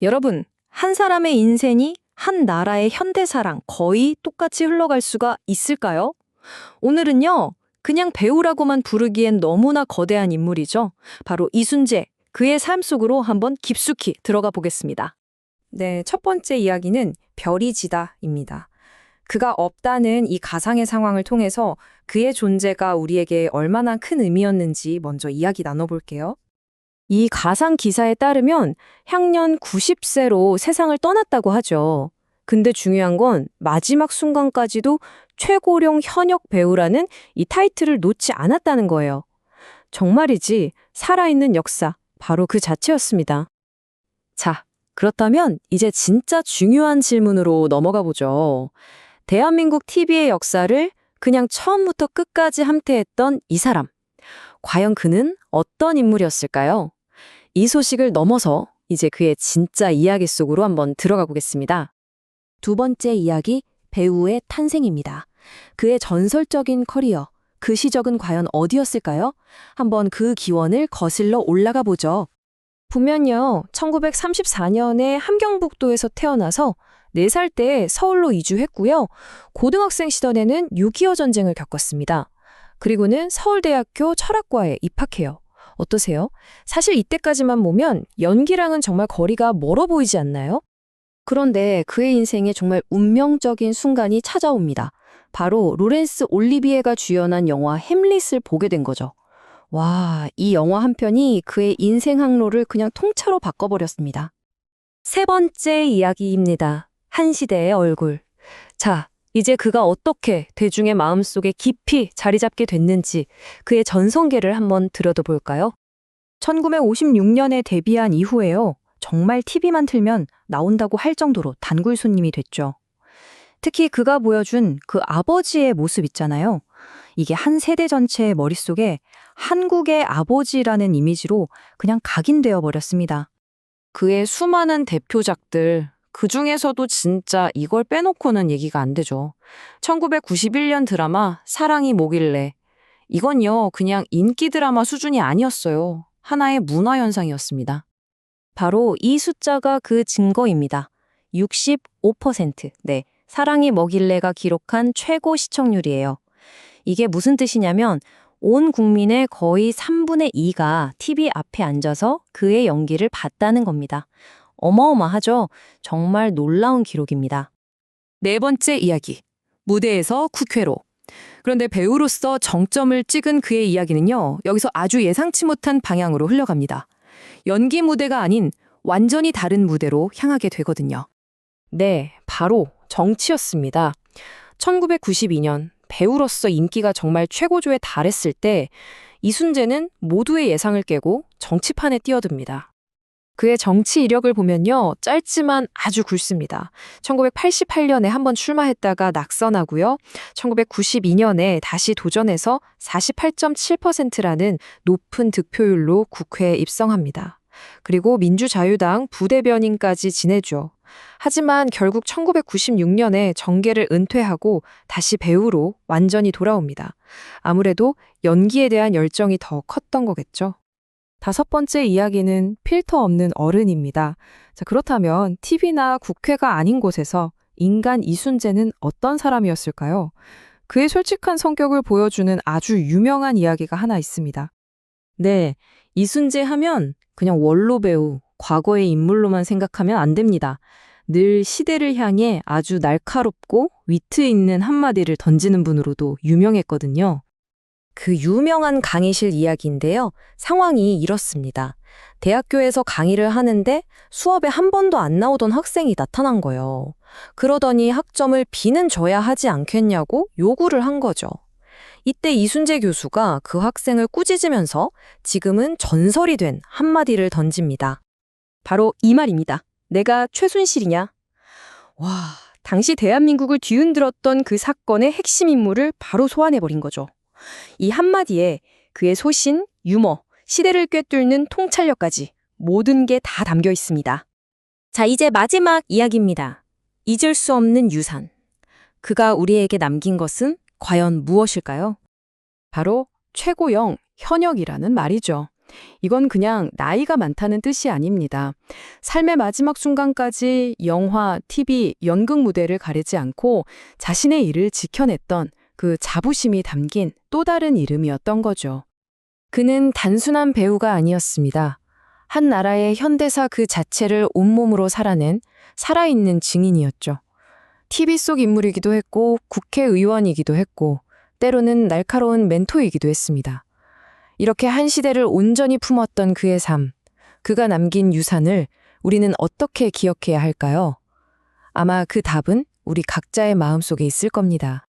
여러분, 한 사람의 인생이 한 나라의 현대사랑 거의 똑같이 흘러갈 수가 있을까요? 오늘은요, 그냥 배우라고만 부르기엔 너무나 거대한 인물이죠. 바로 이순재, 그의 삶 속으로 한번 깊숙이 들어가 보겠습니다. 네, 첫 번째 이야기는 별이 지다입니다. 그가 없다는 이 가상의 상황을 통해서 그의 존재가 우리에게 얼마나 큰 의미였는지 먼저 이야기 나눠볼게요. 이 가상 기사에 따르면 향년 90세로 세상을 떠났다고 하죠. 근데 중요한 건 마지막 순간까지도 최고령 현역 배우라는 이 타이틀을 놓지 않았다는 거예요. 정말이지 살아있는 역사, 바로 그 자체였습니다. 자, 그렇다면 이제 진짜 중요한 질문으로 넘어가 보죠. 대한민국 TV의 역사를 그냥 처음부터 끝까지 함께했던 이 사람. 과연 그는 어떤 인물이었을까요? 이 소식을 넘어서 이제 그의 진짜 이야기 속으로 한번 들어가 보겠습니다. 두 번째 이야기, 배우의 탄생입니다. 그의 전설적인 커리어, 그 시적은 과연 어디였을까요? 한번 그 기원을 거슬러 올라가 보죠. 보면요, 1934년에 함경북도에서 태어나서 4살 때 서울로 이주했고요. 고등학생 시절에는 6.25 전쟁을 겪었습니다. 그리고는 서울대학교 철학과에 입학해요. 어떠세요? 사실 이때까지만 보면 연기랑은 정말 거리가 멀어 보이지 않나요? 그런데 그의 인생에 정말 운명적인 순간이 찾아옵니다. 바로 로렌스 올리비에가 주연한 영화 햄릿을 보게 된 거죠. 와, 이 영화 한 편이 그의 인생 항로를 그냥 통째로 바꿔버렸습니다. 세 번째 이야기입니다. 한 시대의 얼굴. 자, 이제 그가 어떻게 대중의 마음속에 깊이 자리 잡게 됐는지 그의 전성기를 한번 들여다볼까요? 1956년에 데뷔한 이후에요. 정말 TV만 틀면 나온다고 할 정도로 단골 손님이 됐죠. 특히 그가 보여준 그 아버지의 모습 있잖아요. 이게 한 세대 전체의 머릿속에 한국의 아버지라는 이미지로 그냥 각인되어 버렸습니다. 그의 수많은 대표작들, 그 중에서도 진짜 이걸 빼놓고는 얘기가 안 되죠. 1991년 드라마 사랑이 뭐길래. 이건요, 그냥 인기 드라마 수준이 아니었어요. 하나의 문화 현상이었습니다. 바로 이 숫자가 그 증거입니다. 65%. 네, 사랑이 뭐길래가 기록한 최고 시청률이에요. 이게 무슨 뜻이냐면 온 국민의 거의 3분의 2가 TV 앞에 앉아서 그의 연기를 봤다는 겁니다. 어마어마하죠? 정말 놀라운 기록입니다. 네 번째 이야기. 무대에서 국회로. 그런데 배우로서 정점을 찍은 그의 이야기는요, 여기서 아주 예상치 못한 방향으로 흘러갑니다. 연기 무대가 아닌 완전히 다른 무대로 향하게 되거든요. 네, 바로 정치였습니다. 1992년 배우로서 인기가 정말 최고조에 달했을 때 이순재는 모두의 예상을 깨고 정치판에 뛰어듭니다. 그의 정치 이력을 보면요, 짧지만 아주 굵습니다. 1988년에 한번 출마했다가 낙선하고요. 1992년에 다시 도전해서 48.7%라는 높은 득표율로 국회에 입성합니다. 그리고 민주자유당 부대변인까지 지내죠. 하지만 결국 1996년에 정계를 은퇴하고 다시 배우로 완전히 돌아옵니다. 아무래도 연기에 대한 열정이 더 컸던 거겠죠. 다섯 번째 이야기는 필터 없는 어른입니다. 자, 그렇다면 TV나 국회가 아닌 곳에서 인간 이순재는 어떤 사람이었을까요? 그의 솔직한 성격을 보여주는 아주 유명한 이야기가 하나 있습니다. 네, 이순재 하면 그냥 원로 배우, 과거의 인물로만 생각하면 안 됩니다. 늘 시대를 향해 아주 날카롭고 위트 있는 한마디를 던지는 분으로도 유명했거든요. 그 유명한 강의실 이야기인데요. 상황이 이렇습니다. 대학교에서 강의를 하는데 수업에 한 번도 안 나오던 학생이 나타난 거예요. 그러더니 학점을 B는 줘야 하지 않겠냐고 요구를 한 거죠. 이때 이순재 교수가 그 학생을 꾸짖으면서 지금은 전설이 된 한마디를 던집니다. 바로 이 말입니다. 내가 최순실이냐? 와, 당시 대한민국을 뒤흔들었던 그 사건의 핵심 인물을 바로 소환해버린 거죠. 이 한마디에 그의 소신, 유머, 시대를 꿰뚫는 통찰력까지 모든 게 다 담겨 있습니다. 자, 이제 마지막 이야기입니다. 잊을 수 없는 유산. 그가 우리에게 남긴 것은 과연 무엇일까요? 바로 최고령 현역이라는 말이죠. 이건 그냥 나이가 많다는 뜻이 아닙니다. 삶의 마지막 순간까지 영화, TV, 연극 무대를 가리지 않고 자신의 일을 지켜냈던 그 자부심이 담긴 또 다른 이름이었던 거죠. 그는 단순한 배우가 아니었습니다. 한 나라의 현대사 그 자체를 온몸으로 살아낸 살아있는 증인이었죠. TV 속 인물이기도 했고 국회의원이기도 했고 때로는 날카로운 멘토이기도 했습니다. 이렇게 한 시대를 온전히 품었던 그의 삶, 그가 남긴 유산을 우리는 어떻게 기억해야 할까요? 아마 그 답은 우리 각자의 마음속에 있을 겁니다.